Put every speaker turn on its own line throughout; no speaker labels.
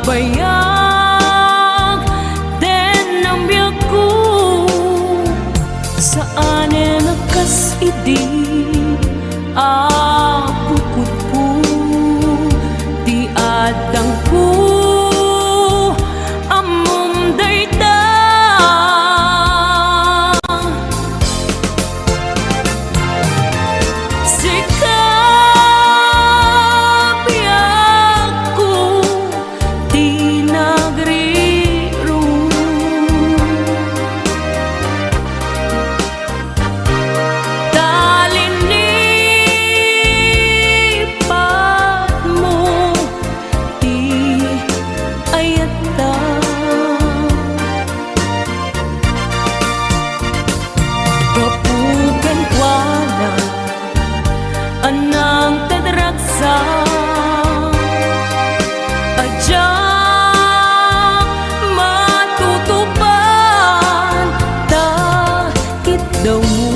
bayag den ang biyaku saan nakas idi pukut pu di adang ku amum dayta sikap yaku di negeri ru talini patmu di ayata kapukan kuala anang tadraksa aja matutupan takit daw mo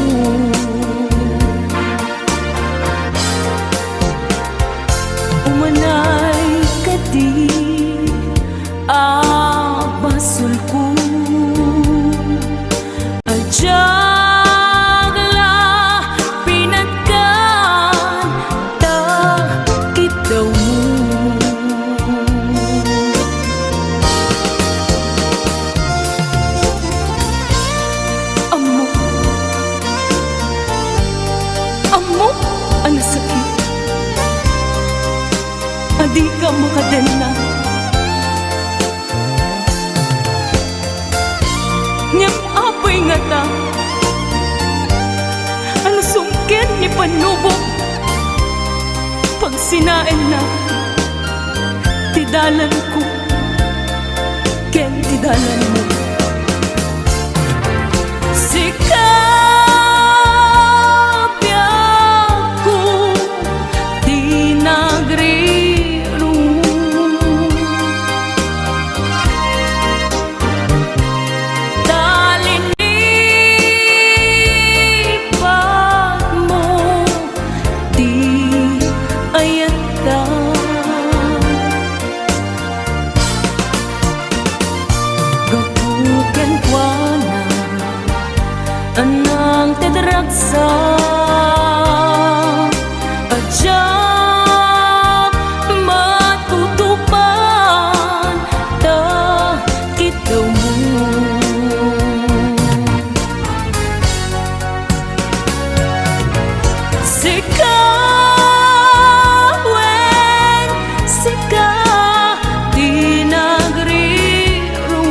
umanay kadi basul ko aja amo ang sakit adi ka makadena nyam apay nga ta ang sungkin ni panubok pag sinain na tidalan ko ken tidalan mo sikap yaku di negeri ru talini patmu di ayata gapukan kuana anang tadraksa aja matutupan takit daw mo sikaweng sika di negeri ru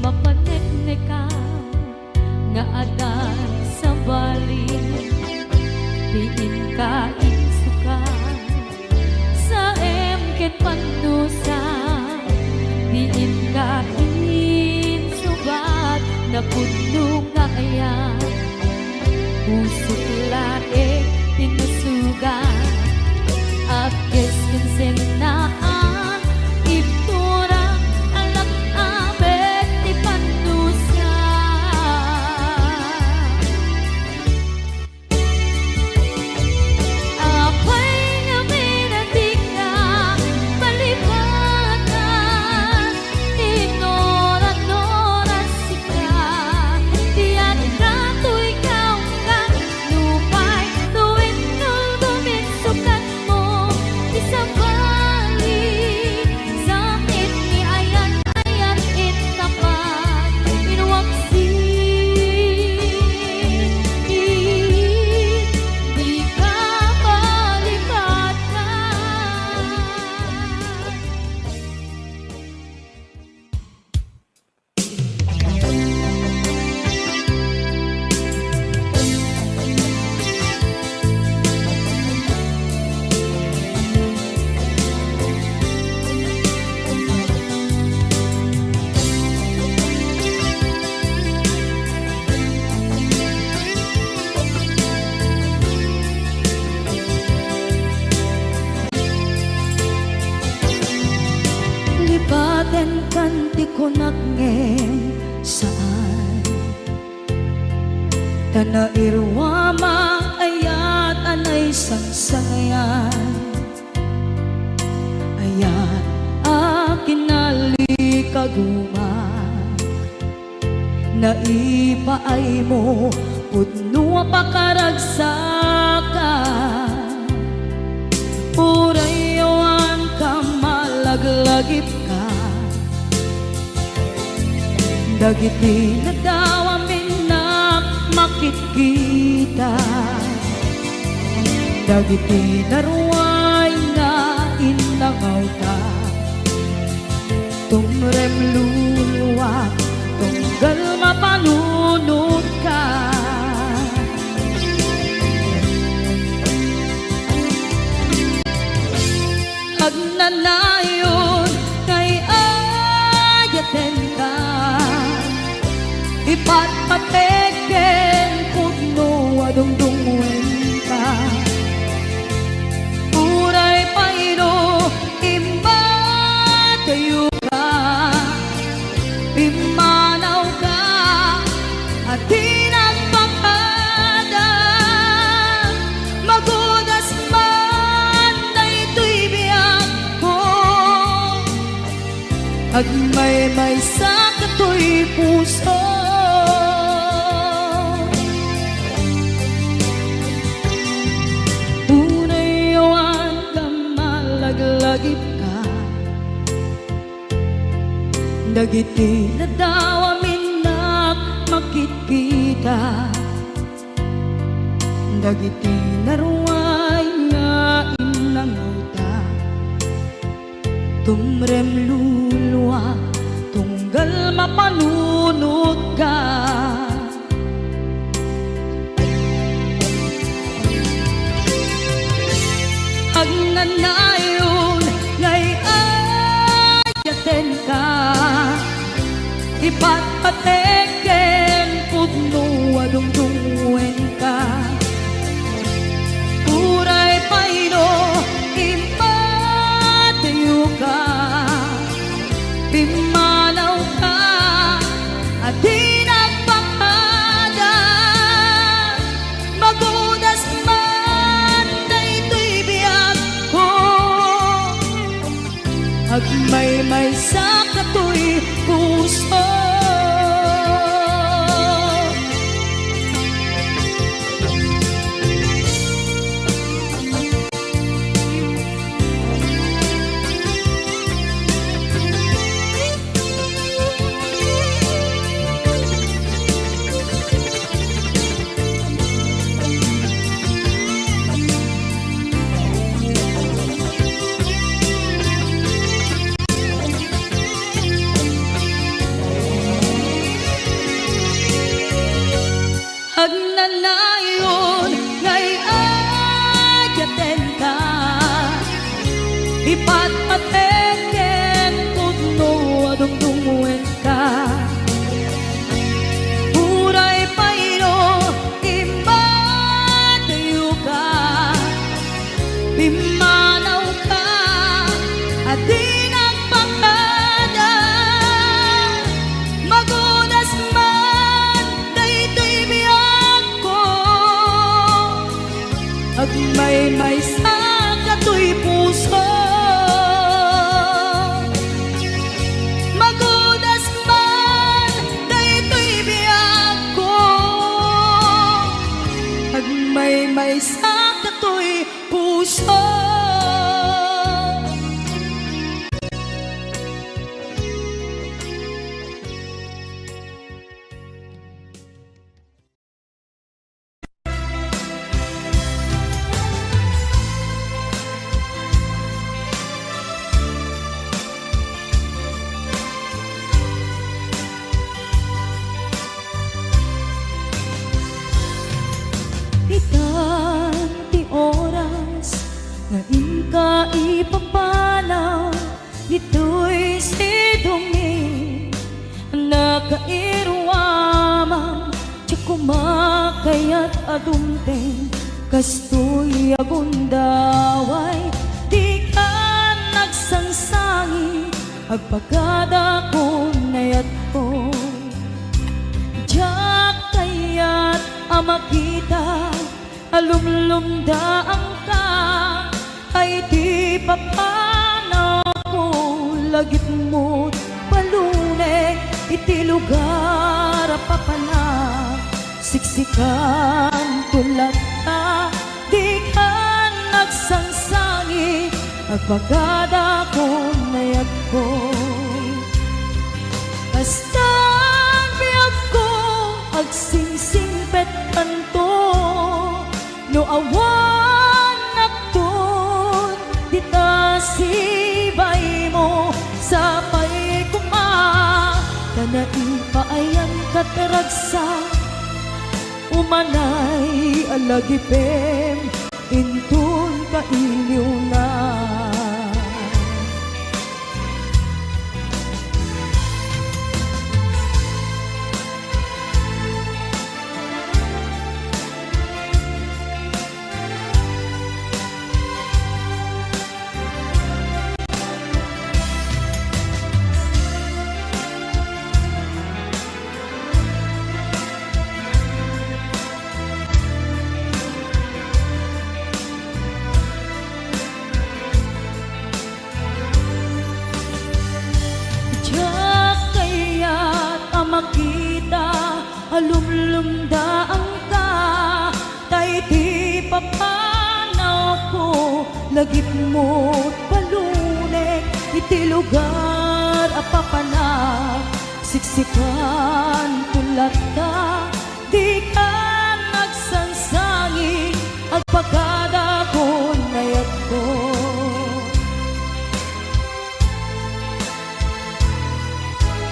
mapanekneka nga adan sa bali diin ka insuka sa emket panusa diin ka insubat na puno nga ayan pusok lae tinusugan akes kinsenaan iptura alak abet ti panusa apay nga minatika palibatan inora-nora sika tiyan ka to ikaw ka lupay tuwin nuldumin sukat mo isang bali sakit ni ayan-ayan itapat inuwaksin di ka palibatan. Lipaten kanti ko nagngem saan tana irwama ayat anay sangsangayan ayat akin nali kaguma naipaay mo pudno pakaragsakan urayawan ka malaglagip ka dagiti nadawa minak makikita dagiti naruay nga inangaw ka tumrem luluwa tunggal mapanunod ka agnanayon kay ayaten ka ipatpateken pudno adungdungwen ka uray paino imbatayo ka imanaw ka at tinagpakada magudas man na ito'y biyak ko agmay-may sa kato'y puso unayawan ka malaglagip ka dagiti nadawa minak makikita dagiti naruay nga inangauta tumrem luluwa tunggal mapanunod ka agnanayon ngay ayaten ka ipatpateken pudno adungdungwen ka uray paino impatayo ka pimanaw ka at tinagpakada magudas man na ito'y biyak ko agmay-may sa kato'y puso irwamang kumakayat adumteng kastoy agundaway di ka nagsangsangi agpagada ko nayat ko diyak kayat amakita alumlumdaang ka ay di papanaw ko lagit mo palunek iti lugar papanak siksikan tulad ka di ka nagsangsangi agpagada ko nayag ko kastan biyag ko agsingsingpet kanto no awan nakton dita sibay mo sapay kuma kanai paayan kataragsa umanay alagipem intun kailiw na makita alumlumdaang ka tay di papanaw ko lagip mo't palunek iti lugar apapanak siksikan tulad ka di ka nagsansangi agpagada ko nayag ko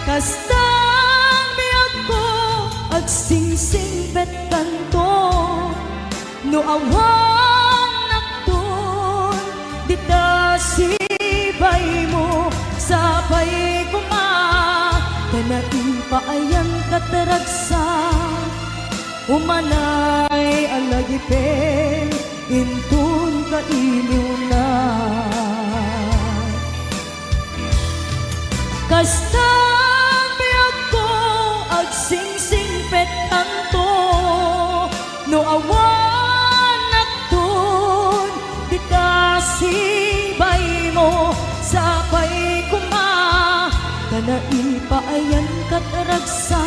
kasta agsingsing bet kanto no awan nakton dita sibay mo sapay kuma kanai paayan kataragsa umanay alagipin intun kailiw na kasta agsingsing pet kanto no awan nakton dita sibay mo sapay kuma kanai paayan kataragsa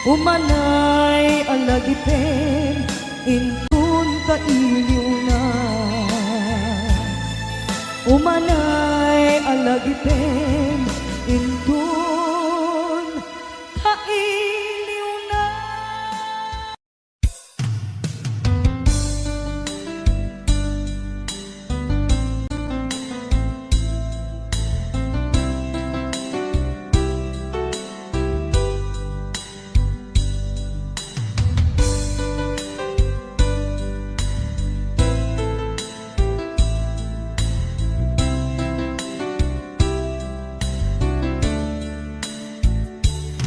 umanay alagipin intun kailiw na umanay alagipin intun kailiw na.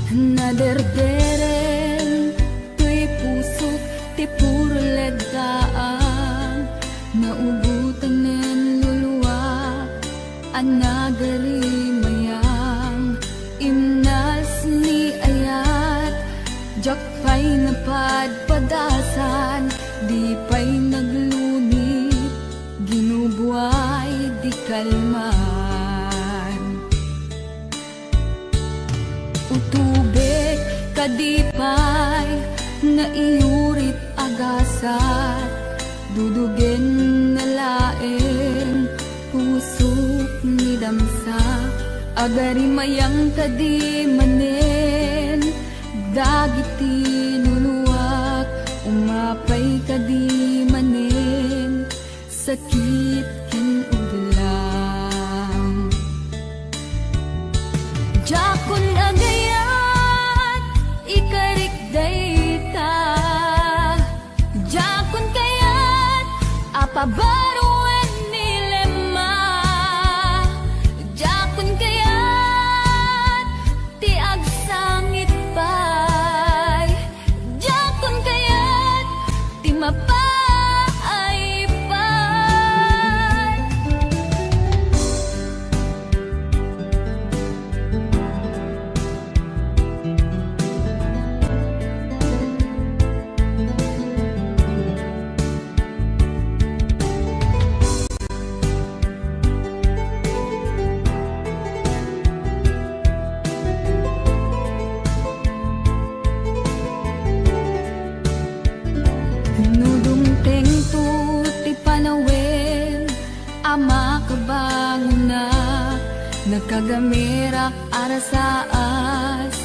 Naderderen tuy pusok ti puro ledaan naubutan nen luluwa anagari mayang imnas ni ayat jakpay napadpadasan di pay naglunit ginubuay di kalman utubek kadipay na iurit agasat dudugen na laeng pusok ni damsa agari mayang kadi manen dagiti nuluwak umapay kadi manen sakit ken uglang jakon agayat ikarik dayta jakon kayat apabaruan nilema jakon kayat ti agsam Nakagamera arasaas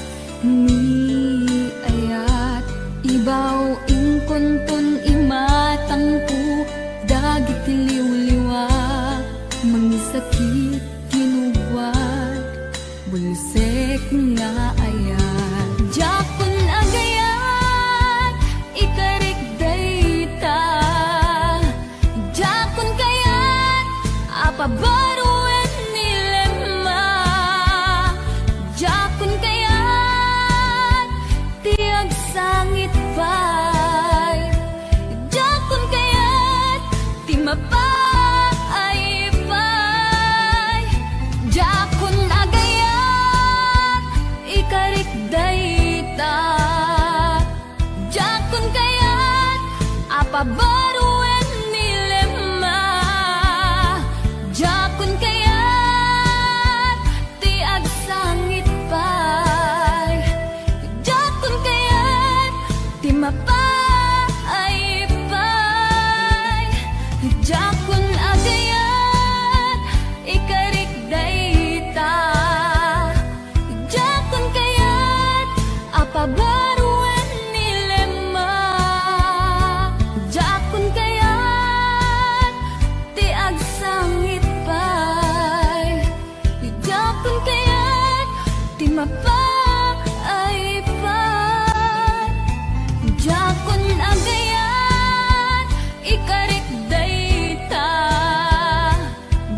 ni ayat ibaw ingkonton imatangko dagit liw-liwa mangisakit kinubwat bulusek nga ayat jakon agayat ikarik dayta jakon kayat apabaruan nilema jakon kayat tiag sangit pay jakon kayat ti mapay pay jakon agayat ikarik dayta jakon kayat apabaruan nilema jakon kayat ti agsangit pay jakon kayat ti mapay pay jakon agayat ikarik dayta jakon kayat apabaruan nilema jakon kayat ti agsangit pay jakon kayat ti mapay pay jakon agayat ikarik dayta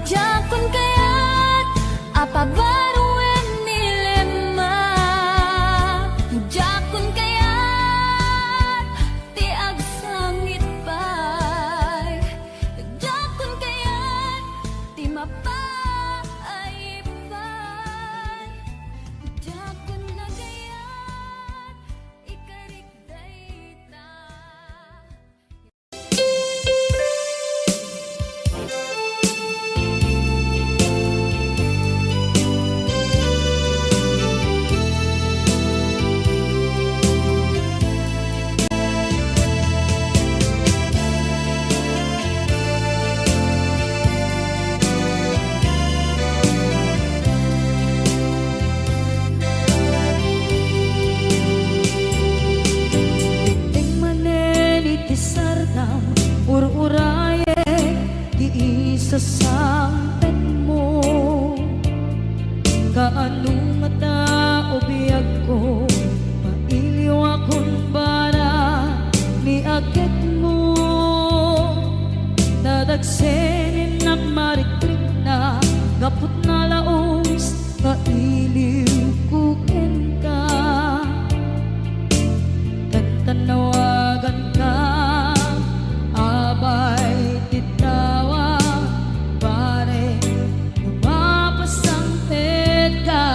jakon kayat apabaruan nilema jakon kayat ti agsangit pay jakon kayat ti mapay pay jakon agayat ikarik dayta.
Ting manen iti sardam ururaye di isa sampen mo kaano nga tao biyag ko mailiw akong bara ni agit mo nadagsenin na mariklik na gapot na laos kailiw kuken ka tanawagan ka abay titawa pare lumapasampet ka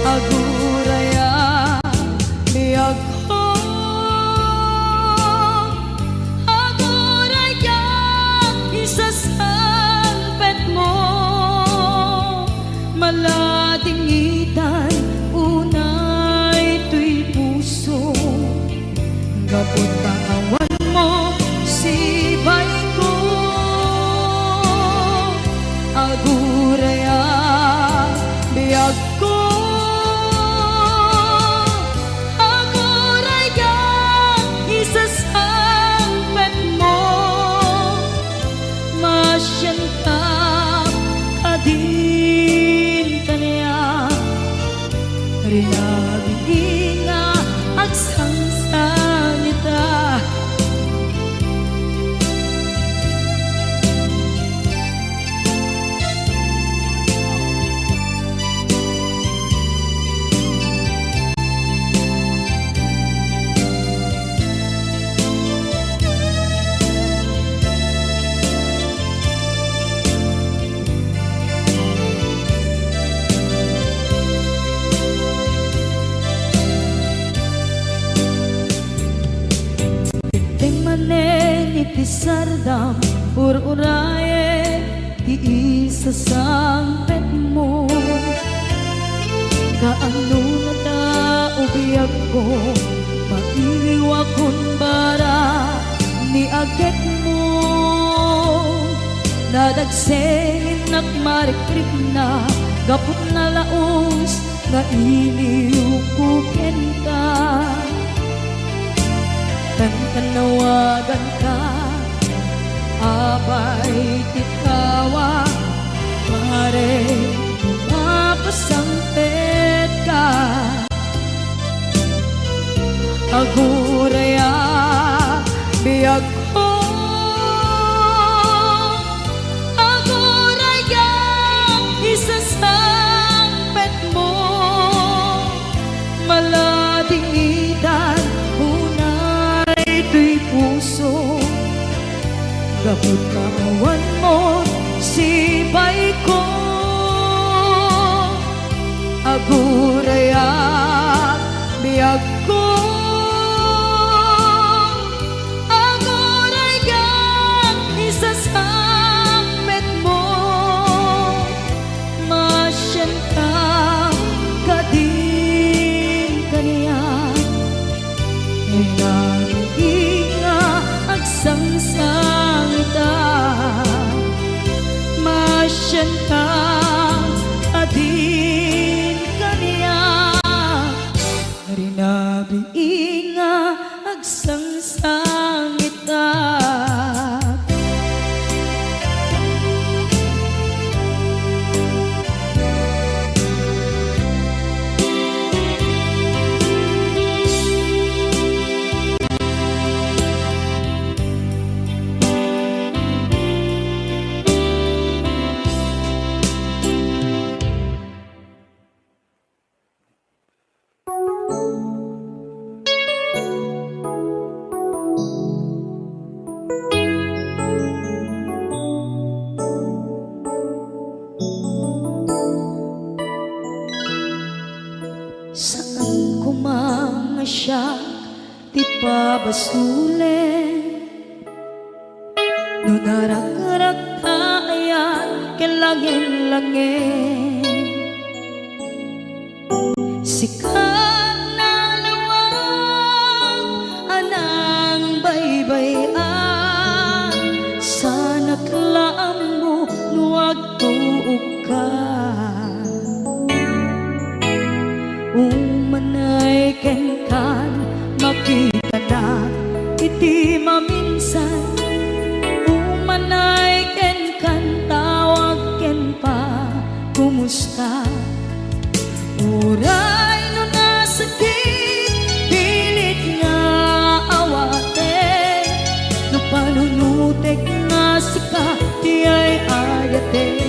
aguraya biyag ko aguraya isasampet mo maladingitan unay tuy puso gapot pangawan mo sibay ko aguraya biyag ko aguraya isasampet mo masyan ka kadin kaniya rinabing nga agsangsanita iti sardam ururaye ti isa sampet mo kaano na tao biyag ko mailiw akong bara ni agit mo nadagsenin nagmarikrik na gapot na laos nga iniukukin ka. Tanawagan ka abay tikawa pare mapasampet ka. Aguraya biyag ko, aguraya isasampet mo. Malading itan hunay to'y puso, gabot kawan mo sibay ko. Aguraya biyag ko, ka adin kaniya rinabi inga agsangsangita. Saan ko mamasyak di pabasulin, no narak-rak tayan kelangin-langin. Sikat na lawang anang baybayan, sana klaam mo nuwag tuog ka. Umanay ken kan makita na iti maminsan. Umanay ken kan tawag ken pa kumusta. Uray no nasakit pilit nga awate, no panunutek nga sika di ay ayate.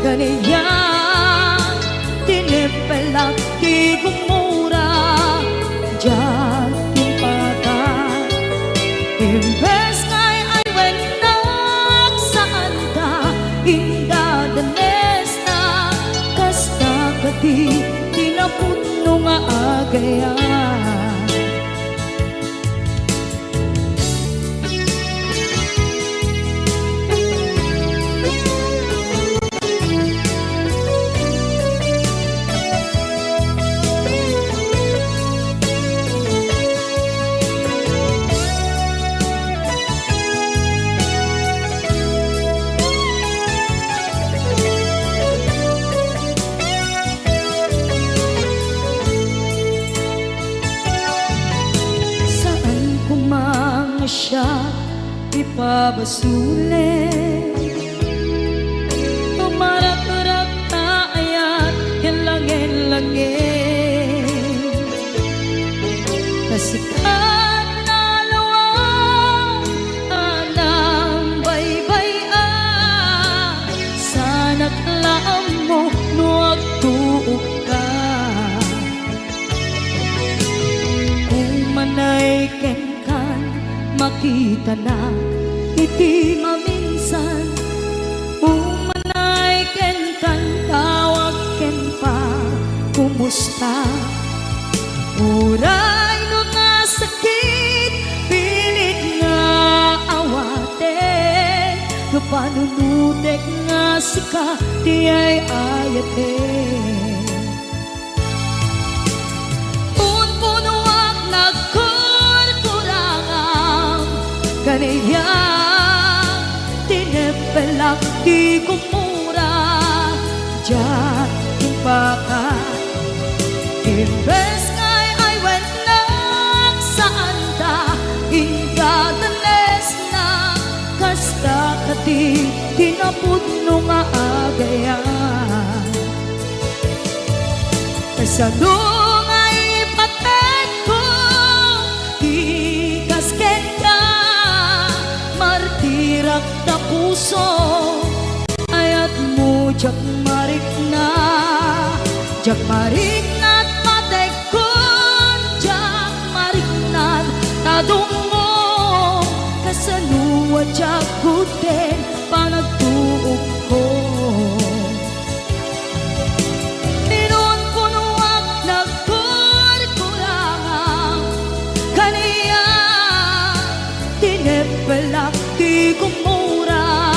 Ganiya tinipelak di gumura diyan timpata. Imbes ngay ay wenak saan ka indadanes na kasta kati tinaputno nga agaya. Siya ipabasulit, tumarak-rak taayat yan langin-langin. Kasikat na lawang anang baybayan, sana't laam mo nuwag tuog ka. Umanay ken makita na iti maminsan. Umanay ken kan tawag ken pa kumusta. Uray no nga sakit pilit nga awate, no panunutek nga sika di ay ayate. Punpunuak na ko kaniya tinepelak di kumura Diyan impaka Imbes ngay ay wenak saan ta Ingadanes na kasta kati tinapudno nga agayan Kasadong ay patek ko ikasken ka martirak na puso ayat mo jak marik na patek ko jak marik na tadong mo kasaluwa jak kuten panagtuog ko Ninon kunuak nagkurkurang kaniya tinepelak di kumura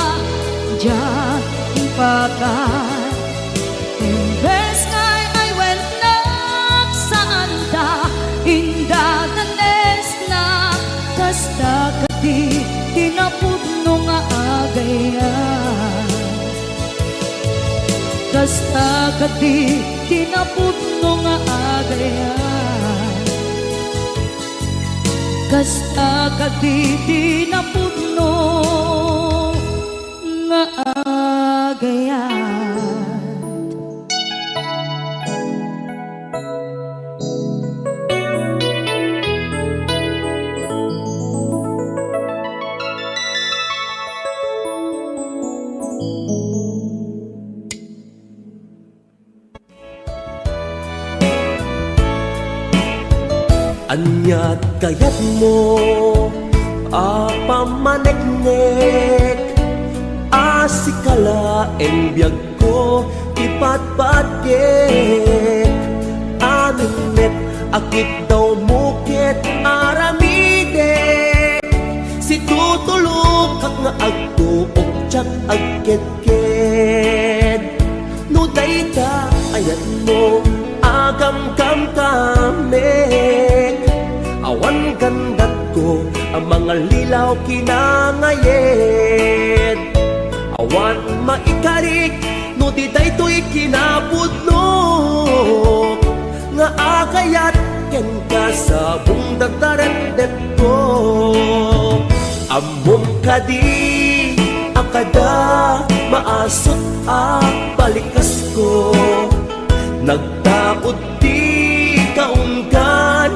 Diyan impakan Imbes ngay ay wenak saan ta Indadanes na kasta kati tinapudno nga agayan Kasta kati tinapudno nga agayan Kasta kati tinapudno nga agayan
Anyat kayat mo pamaneknek Asikala en biyag ko ipatpatkek Anunet akit daw mukit aramidek Si tutulog kak nga agtuok tsak agket-ket No dayta ayat mo agam-kam kamek Awan gandat ko ang mga lilaw kinangayet Awan maikarik no di daytoy kinapudno Nga akayat ken ka sa bungdataret ko Amom kadi akada maasot balikas ko Nagtaod di kaunggan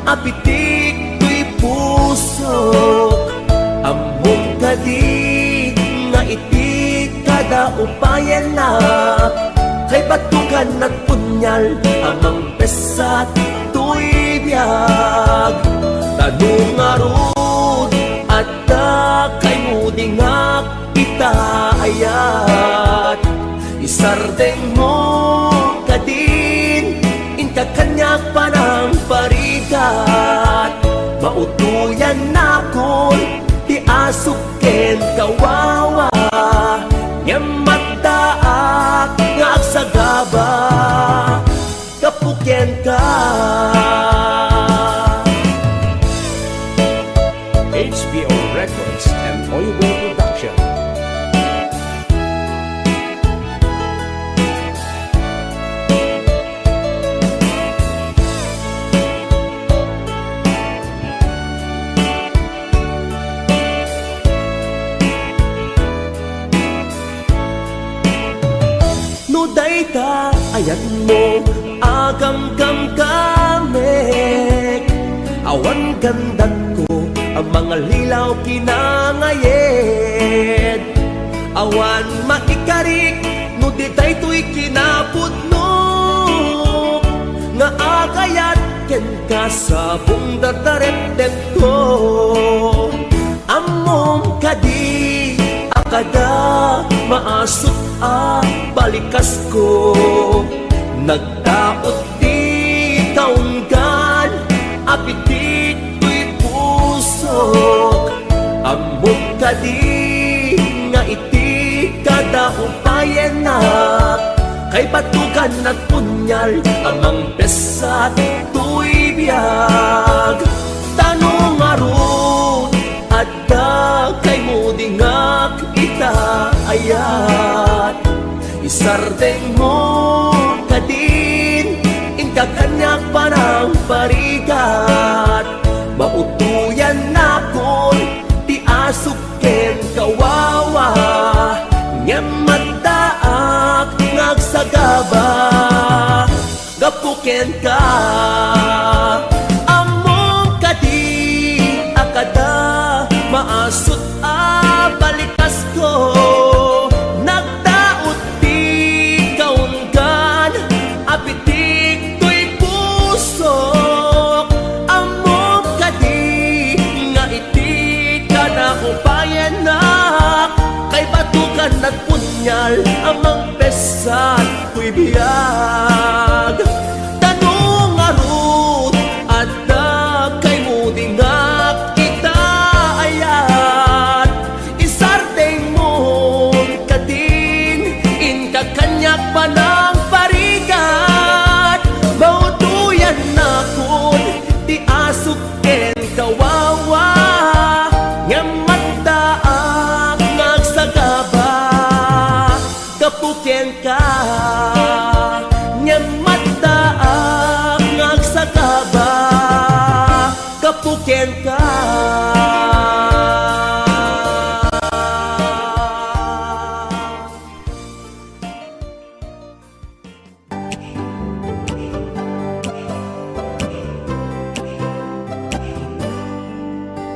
apitik to'y puso Among kadi nga iti kada upayan na Kay batukan at punyal amang pesat to'y biyag Tanong arod at kay mudingak itaayat Isardeng mo kadin Inkakanyak pa ng parikat Mautuyan na kon Di asuken kawawa Yamataak nga agsagaba Kapukyan ka
HBO Records and Oigo Production.
No dayta ayat mo agam-gam kamek Awan gandat ko ang mga lilaw kinangayet Awan maikarik no di daytoy kinapudno Nga akayat ken ka sa bungdataret ko Amom kadi akada maasot balikas ko Nagtaot di kaunggan apitik to'y pusok Amok kadi nga iti kada upayan na Kay batukan at punyal amang pesat to'y biyag Tanong arod at ayat isardeng mo kadin ingka kanyak parang parigat mautuyan na kon ti asuken kawawa nyamadaak ngagsagaba gapuken ka among kadi akada maasot balikas ko nagdaot ti kaunggan apitik to'y pusok among kadi nga iti ka na upayanak kay batukan nagpunyal amang pesat ko'y biyag tanong arut at kay mudingak kita ayat isardeng mo kadin inka kanyak panang parigat mautuyan na kun di asuken kawawa nyamadaak ngagsagaba kapuken ka nyamadaak ngagsagaba kapuken ka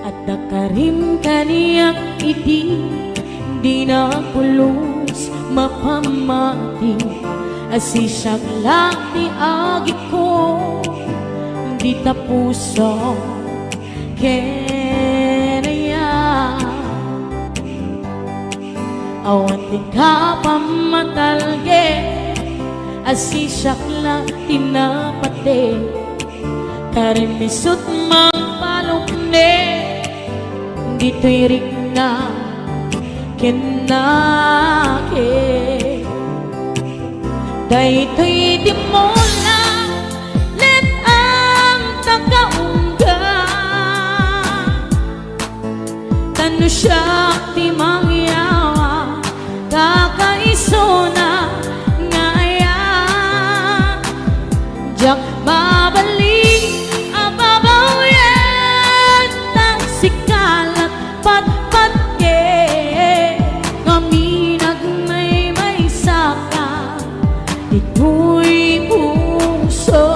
At dakarim kaniyak iti di na pulos mapamati asisyak ti agi ko di tapuso kenaya awan ti kapamatalge asisyak ti napate karimisut mang palukne dito'y rigna kinake dayto'y di mo lang let ang tagaungga tano siya ti mangyawa kakaiso na ngaya jak babalik ababaw yan tang sikalat pat-pat ngaminag may saka ito'y puso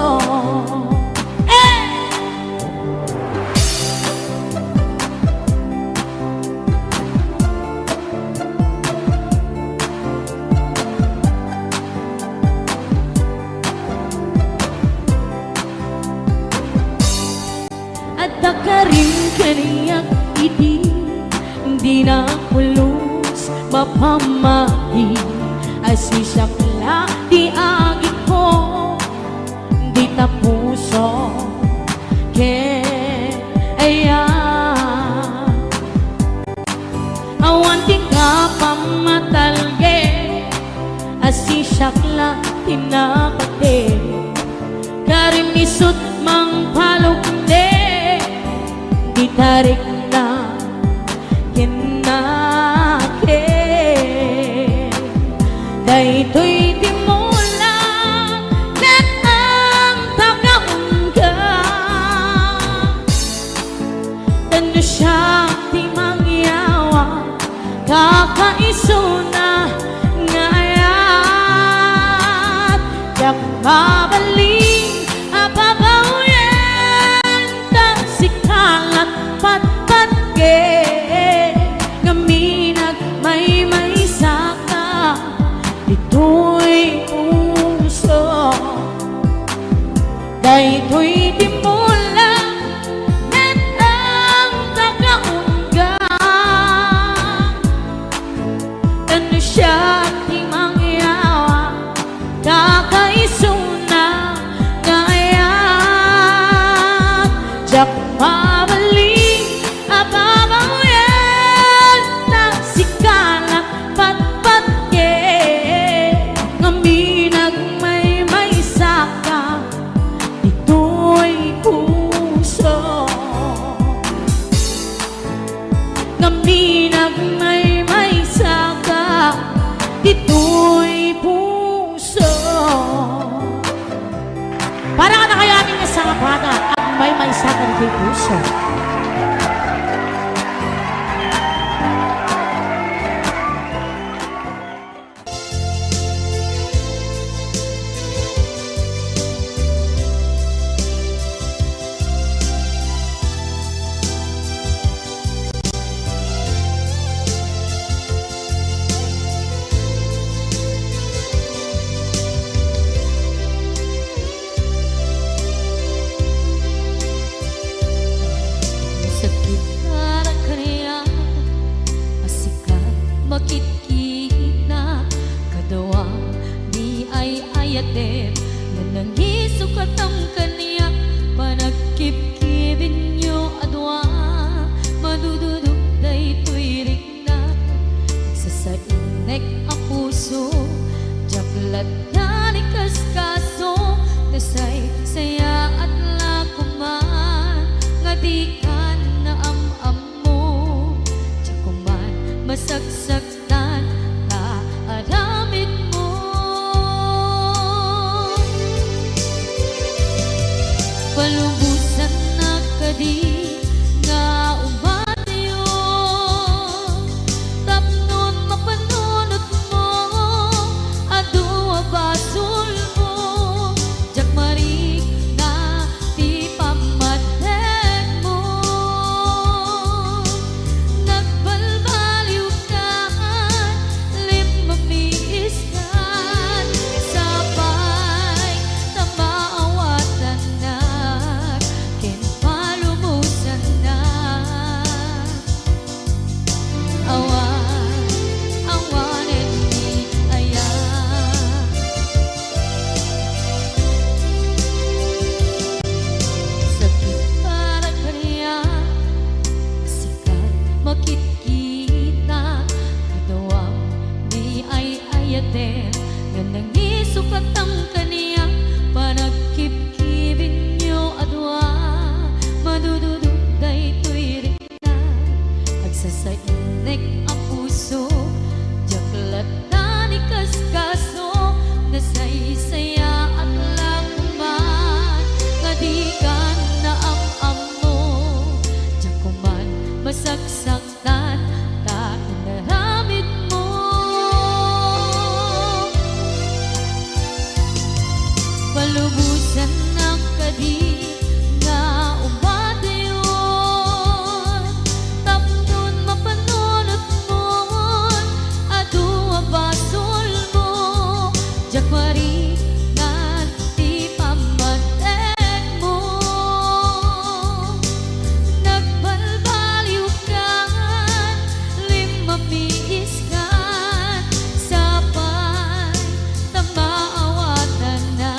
at dakarim kaniyak iti di na pulos mapamati asisyak di agi ko di tapuso kaya awan ti kapamatalge asisyak tinapate karimisut mang palukde di tarik na kinake dayto'y di mo lang let ang tagaungga tano siya ti mangyawa kakaiso na ngayat yak babalik ababaw yan tang sikalat pat-pat ngaminag may saka dito'y puso dayto'y di mo lang let ang tagaungga tano siya ti mangyawa kakaiso na ngayat jak babalik ababaw yan tang sikalat pat-pat ngaminag may saka dito'y puso ngaminag may saka
Bada at may sakit kay puso.
Sakit para kaya asikat makikita kadawa di ay ayaten na nangisukat ang kaniya panagkipkibin nyo adwa madududok day tuwirik na sa sainek ang puso jaklat na ni kaskaso nasay saya at lakuman nga di ka na am mo jakuman masagsaktan ta aramid mo palubusan na kadi nga umatayo tapnon mapanunot mo adua basul mo jakmarik na ti pamatek mo nagbalbaliw ka lim mamiis ka sabay na maawatan na kinpalumusan na awanen ni aya sakit para kanya sikat makikita kadawang di ay ayaten nga nangisukat ang kaniya panagkipkibin nyo adwa madududok day tuwirik na agsasainek ang puso jaklat na ni kaskaso nasaysaya at lakuman nga di ka na am mo jakuman masagsaktan ta inaramid mo palubusan ng kadi nga umadayon tapnon mapanunot mo adua basol mo jakmari nga ti pamatek mo nagbalbaliw ka limamiis ka sabay na maawatan na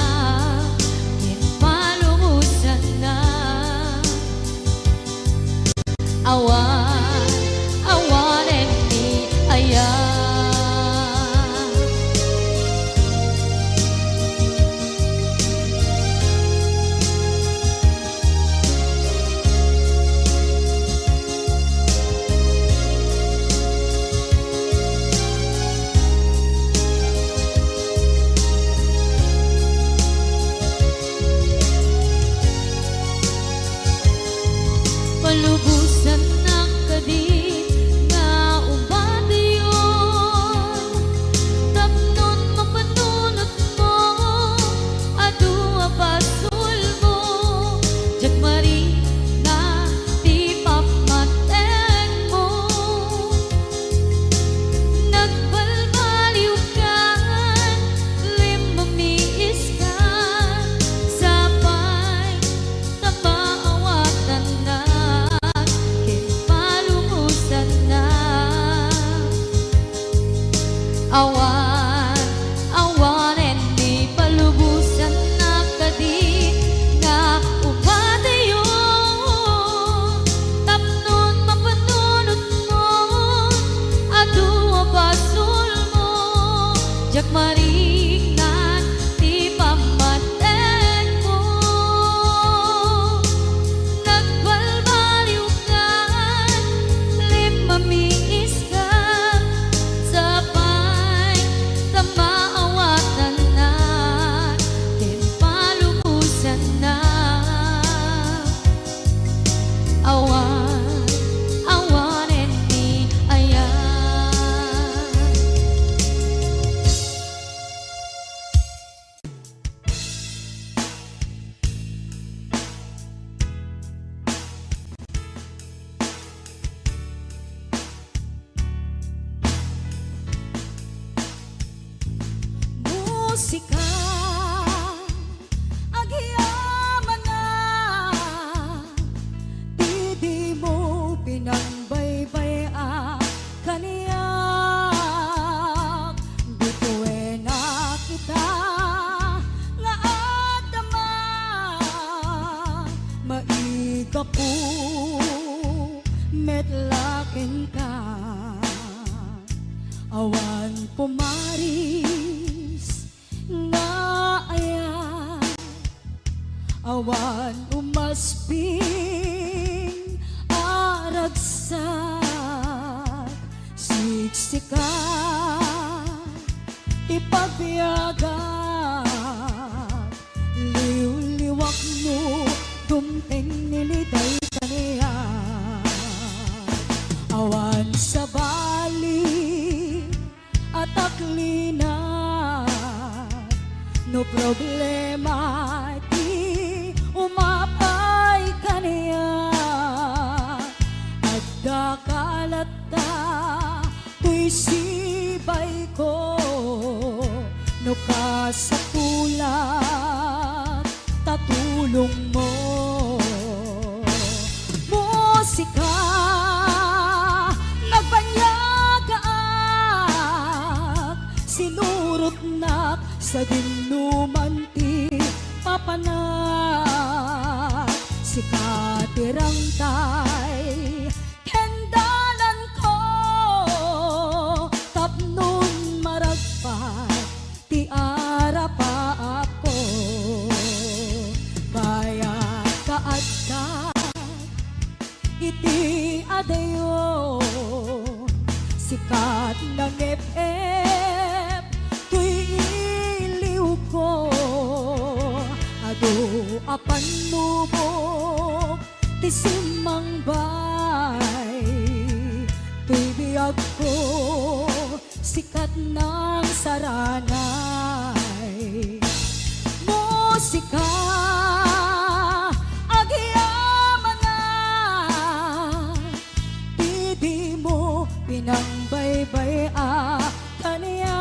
kinpalumusan na awanen ni aya palubusan ng kadi nga umadayon tapnon mapanunot mo adua basul mo jakmari na ti pamatek mo nagbalbaliw ka limamiis ka sabay na maawatan na kinpalumusan na awanen ni palubusan na kadi nga umadayon tapnon mapanunot mo adua basul mo jakmarik na ti pamatek mo nagbalbaliw ka limamiis ka sabay na maawatan na kinpalumusan na
musika agyaman na di mo pinangbaybay kaniyak bituin na kita nga adama maiga po metlaken ka awan pumaris nga ayan awan umasping aragsak siksika ipagbiyagan liw-liwak mo dumteng niliday kaniya awan sa bali at aklina no problema di umapay kaniya at dakalata tuy sibay ko no kasatulat tatulong mo musika nagbanyaga sinurot na sa dinuman ti papanak si katirang tay kendalan ko tapnon maragpat ti arapa ako bayat kaadkat iti adayo sikat ng FF tuy iliw ko ado apan lubok ti simang bay tuy biyag ko sikat ng saranay musika agyaman na di mo pinangbaybay kaniya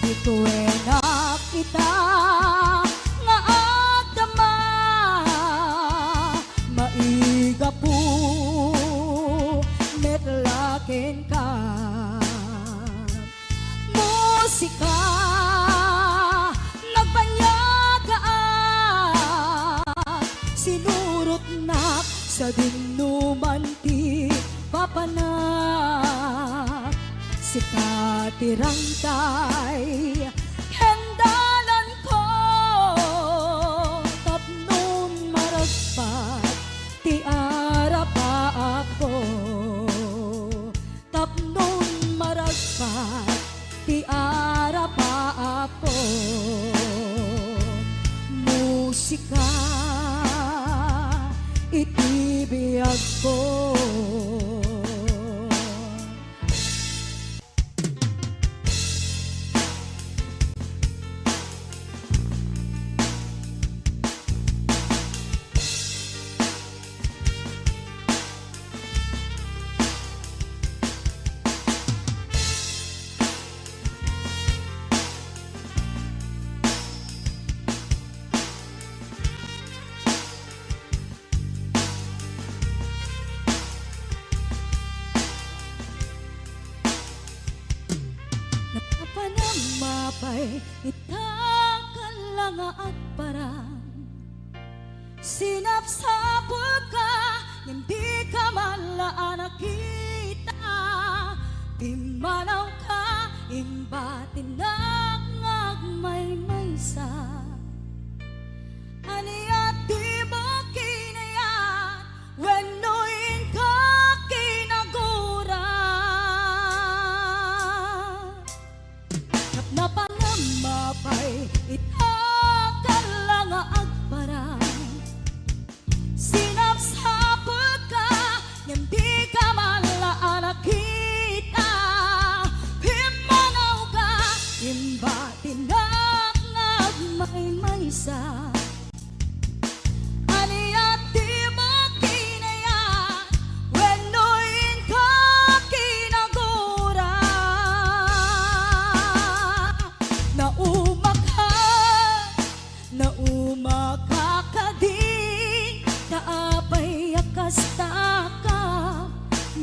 bituin na kita nga adama maiga po metlaken ka musika nagbanyaga sinurot na sa dinuman ti papanak si katirang tay hendalan ko tapnon maragpat ti arapa ako tapnon maragpat ti arapa ako musika itibiyag ko mapay itakan lang at parang sinapsapul ka hindi ka malaan nakita timanaw ka imbatin may maysa aniya di mo kinayat wenuin ka kinagura napangamapay itakan lang agparang sinapsapul ka hindi ka malaan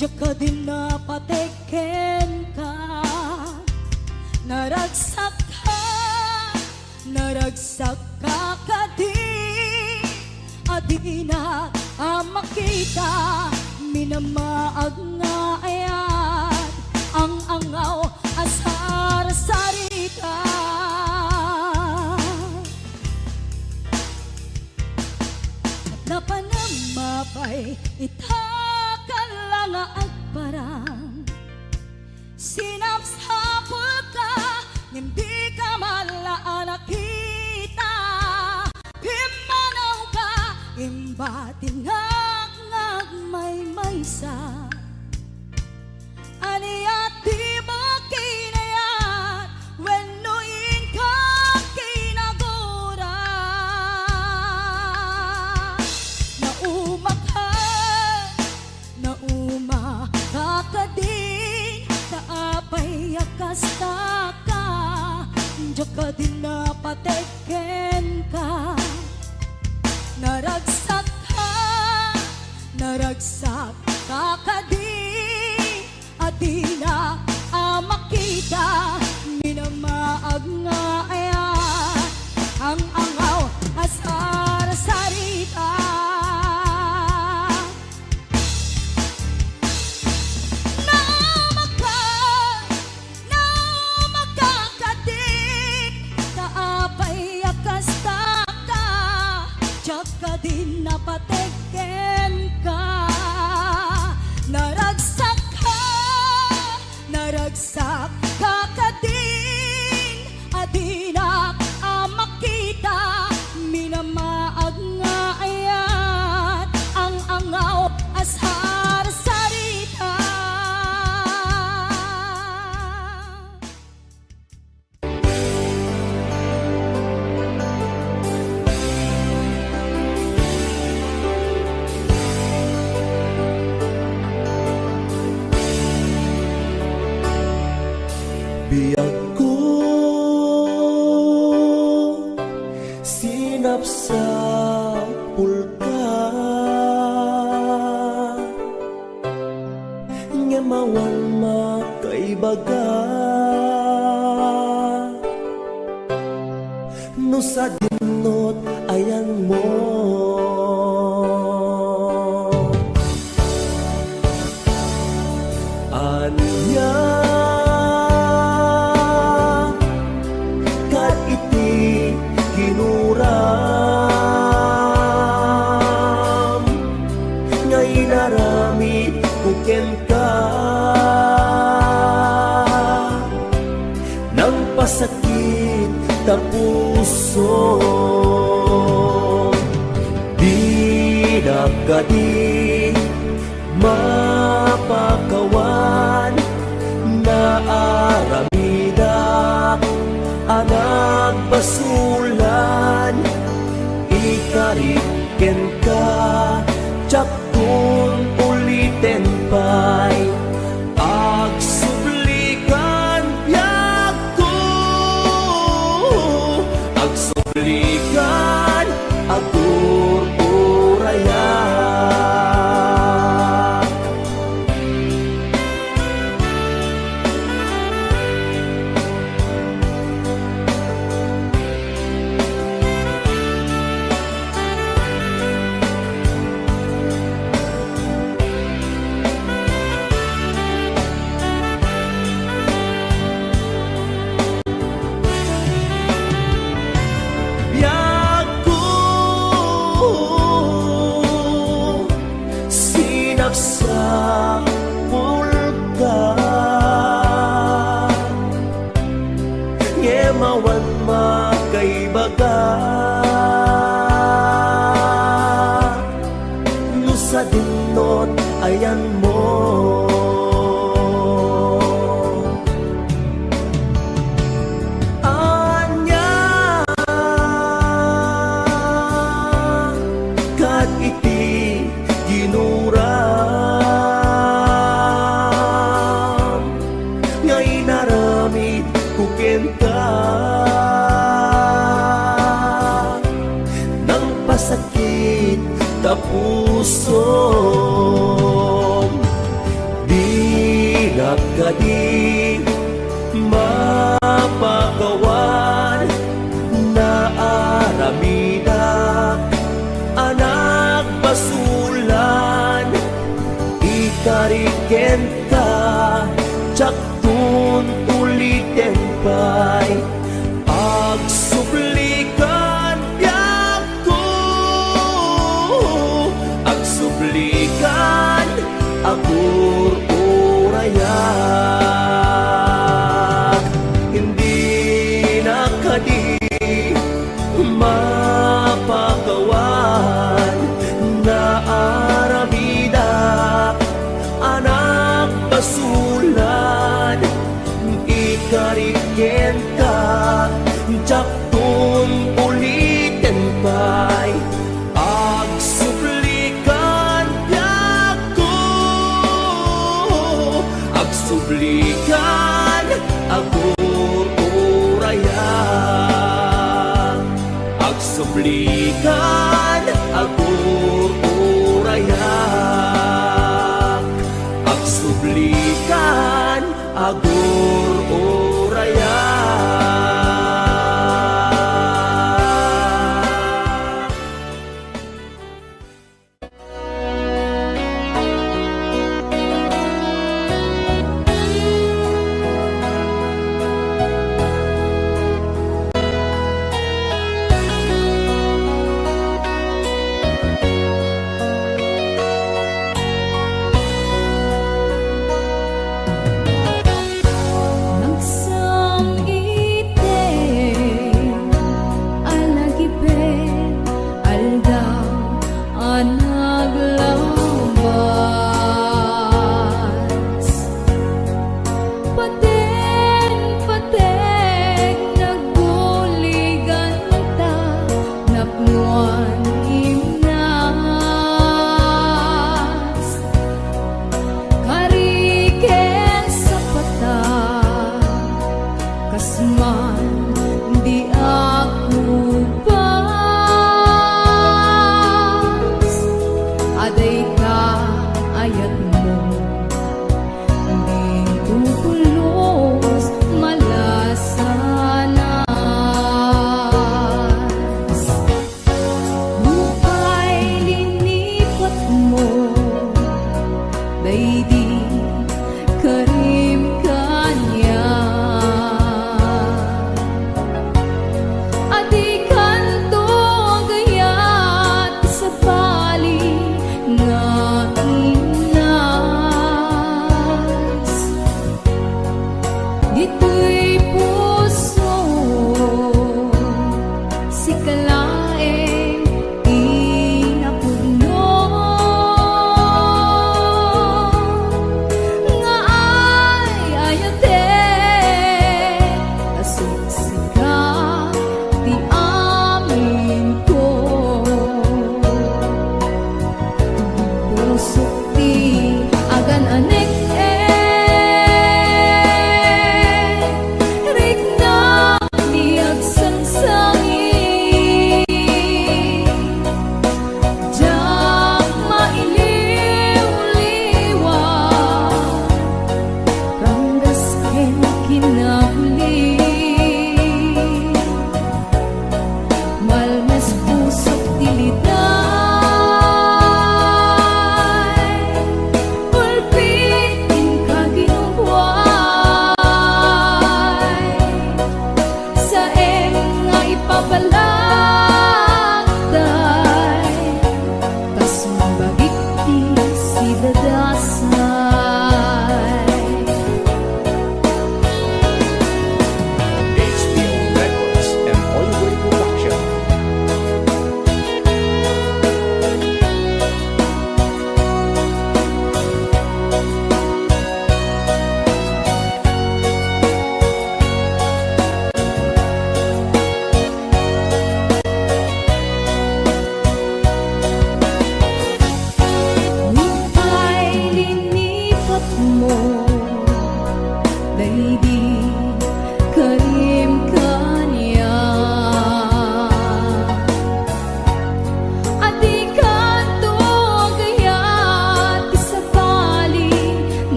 Diyak ka din na patikin ka, naragsak ka kadin. Adi na makita, minamaag nga ayan, ang angaw asar sarita. Napanamapay itakan lang agparang, sinapsapul ka, hindi ka malaan nakita. Pimanaw ka, imbatinag may sa aniyat di ba kinayat, wenuin ka kinagura. Nauma ka din, kaapay akasta ka, diyak ka din na patikin ka, naragsak ka kadin. Adi na makita, minamaag nga ayan, ang angaw asar sarita. Naumaka kadin, kaapay akasta ka, diyak ka din na patikin ka, naragsak ka kadin. Adi na makita, minamaag nga ayan, ang angaw asar sarita.
Biyag ko sinapsapul ka, ngemawan makaibaga, no sa dinot ayan mo. Anya kinuram, ngay naramit kuken ka, nang pasakit ta puso. Di na kadi mapakawan, naaramida anak basulan, ikariken ka, tiyakun ulitin pa'y agsublikan. Biyag ko agsublikan, agururayan. Sinapsapul ka, ngemawan makaibaga, no sa dinot ayan mo. Anya kat iti ginuram, ngay naramit kuken ka, nang pasakit ta puso. nakadi mapagawan na aramida anak basulan ikariken ka tsaktun ulitin pa'y agsublikan yako agsublikan agur urayak hindi nakadi mapagawan na aramida anak basulan ikariken ka tsaktun ulitin pa'y agsublikan yako agsublikan agur urayak agsublikan agur urayak agsublikan agur urayak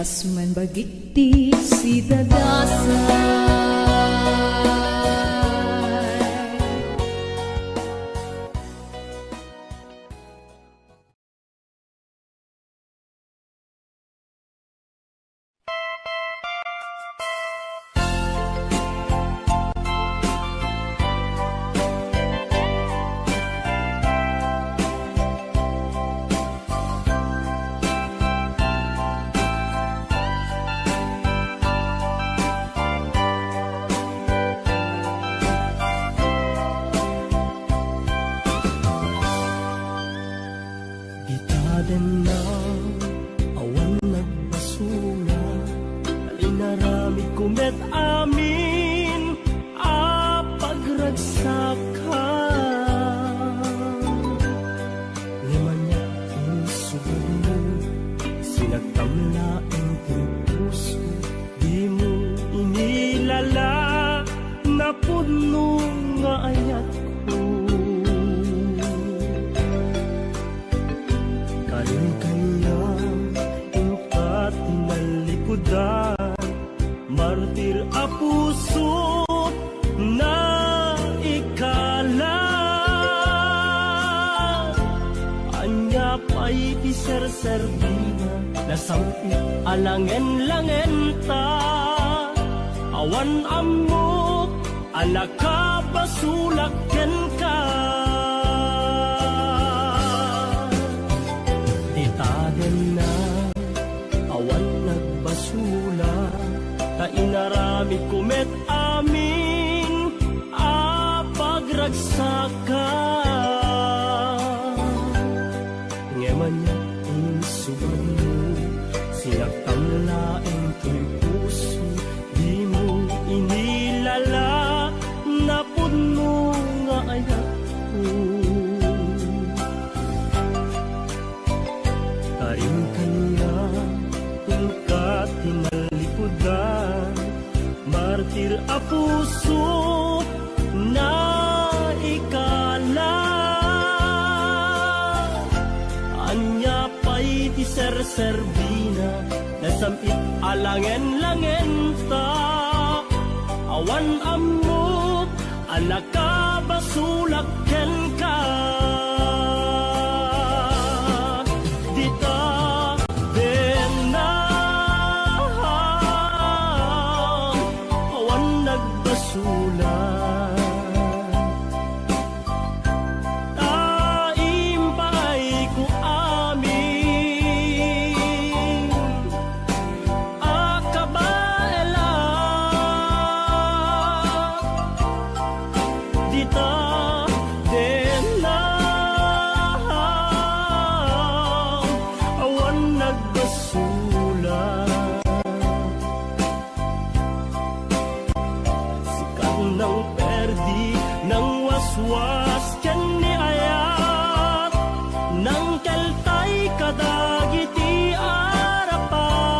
kasman bagiti si dadasay.
Bitaden na awan nagbasura, alinarami kumet amin a pagragsakan. Limanya insugod mo, sinagtamlaing puso, di mo inilala na puno nga ayat ko. Martir a puso na ikala, anya pa'y tiser-servina, nasampit alangen-langen ta, awan amok alaka basulaken ka. Titaden na awan nagbasula, kainarami kumet amin a pagragsakan. Ngeman niya insubad mo, sinagtamlaing to'y puso, di mo inilala na puno nga ayat ko. Karin kanya tingkat tinalikudan, martir a puso na ikala, anya pa'y tiser-servina, nasampit alangen-langen ta, awan amok alaka basulaken ka. Was ken ni ayat nang keltay kadagiti arapaan.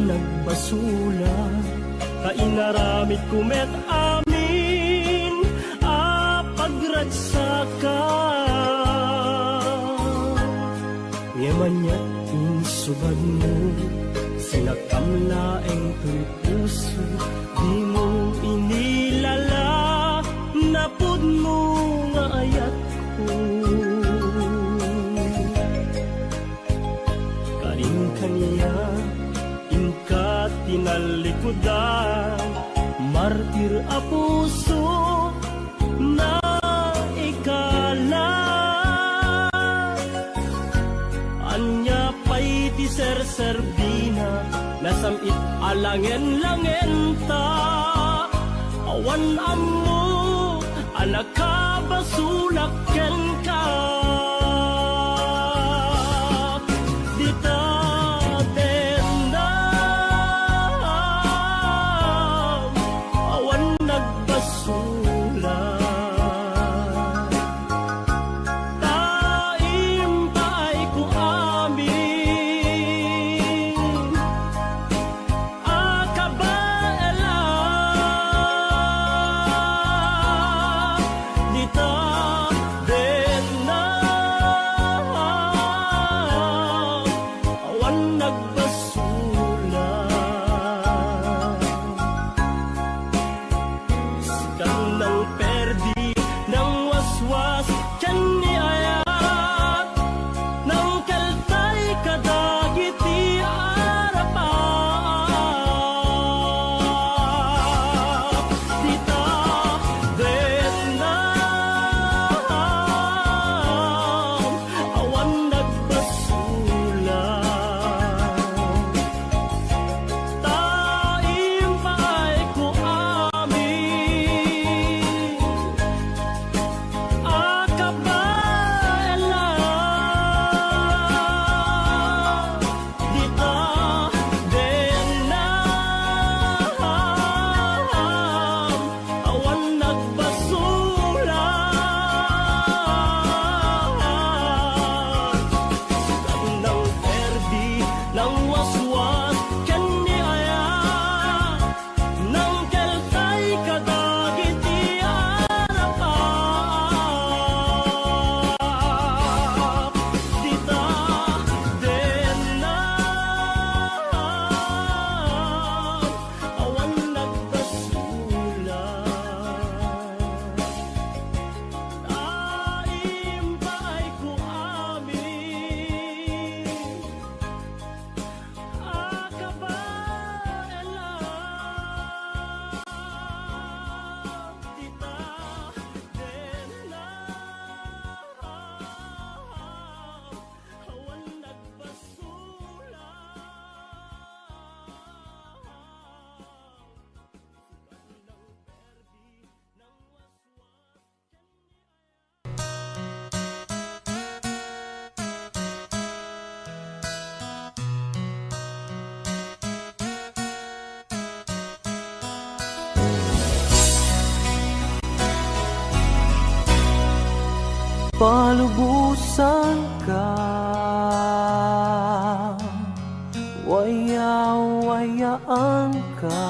Nagbasula, kainaramit kumet amin a pagragsakan. Ngemanya insubad mo, sinakamlaeng to'y puso, di mo inilala na pud mo likodan, martir a puso na ikala. Anya pa'y ti ser-serbina, nasamit alangen-langen ta. Awan ammo, anak ka basulak ken ka. Dita tenang, awan nagbasulan. Taimpay ko amin, akabaela. Dita tenang, awan nagbasulan. Sikat ng perdi ng waswas, tiyan ni ayat ng kaltay kadagiti arapat. Dita denam, awan nagbasulan. Taimpay ko amin, akabaela. Dita denam, awan nagbasulan. Sikat ng perdi ng waswas, tiyan ni ayat ng keltay kadagiti arapat. Dita denam, awan nagbasulan. Taimpay ko amin, akabaela. Dita denam, awan nagbasulan.
Palubusan ka, waya-wayaan ka.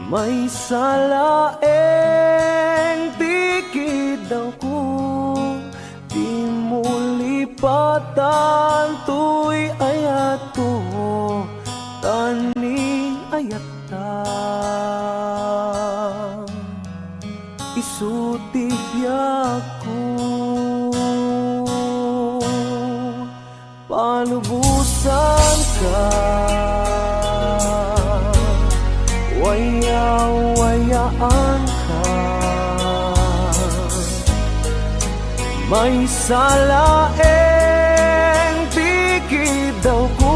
May salaeng tikid ako, di mo lipatan tuy ayat ko, tani ayat ta. Isutibyak ko, palubusan ka, waya-wayaan ka. May salaeng tikid ako,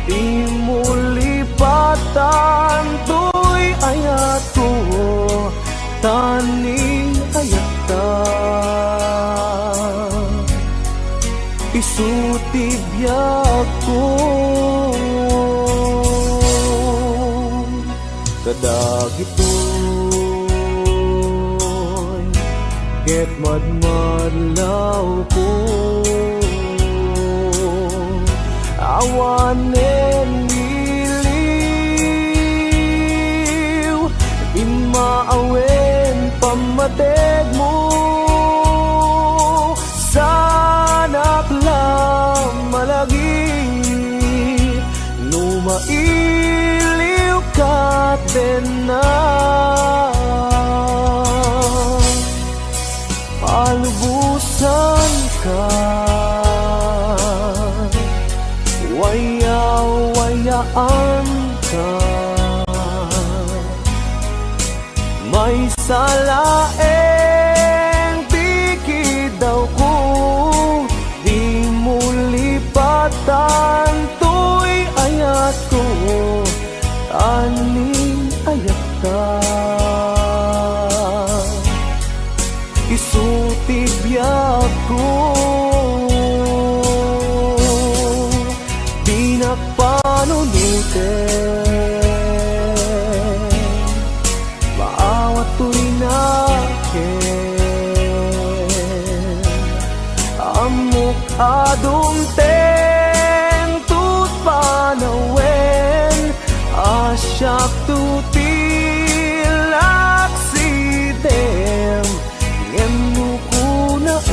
di mo lipatan tuy ayat ko, tani ayat ta. Isutibyak ko, kadagitoy ket madmadlaw ko. Awanen iliw, di maawen pamateg mo. Sanak lang malagi, numailiw ka din na. Palubusan ka, waya may salaeng tikid daw ko, di mo lipatan to'y ayat ko, aning ayat ka. Isutib biyag ko, di nagpanunuten, maawat to'y nakin, amok adumteng tut panawen, asyak tutilak sidem, ngem nukunaem,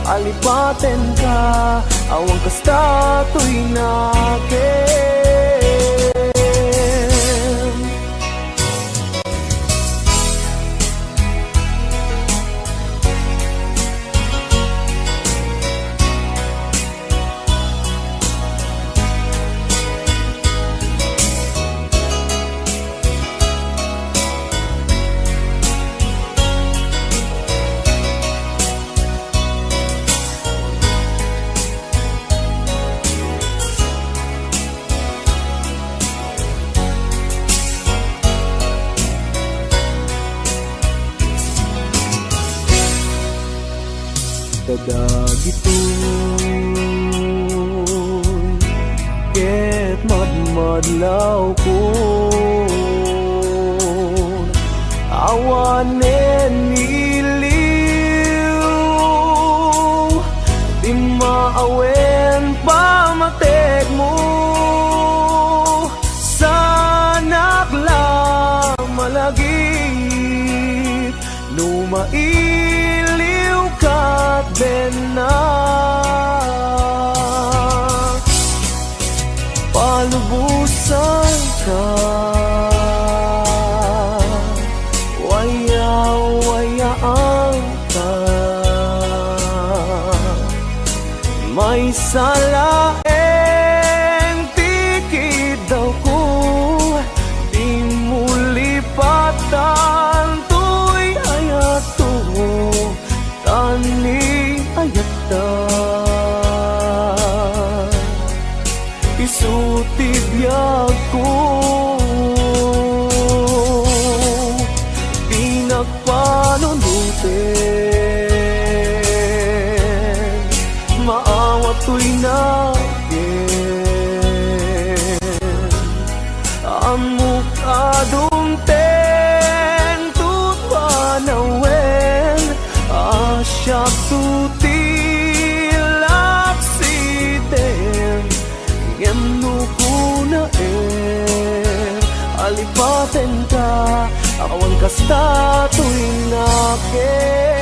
alipaten ka, awang kasta to'y nakem. Kadagitoy ket madmadlaw ko, awanen iliw, di maawen pamatek mo, sanak lang malagip, lumailiw kat benak, palubusan ka, waya-wayaan ka, may salaeng tikid daw ko, di mo lipatan to'y ayat to, tani ayat ta, isutib biyag ko, di nagpanunuten, maawat to'y nakin, amok adumteng tut panawen, asyak tutilak sidem, ngem nukunaem, alipaten ka, awan kasta to'y nakin.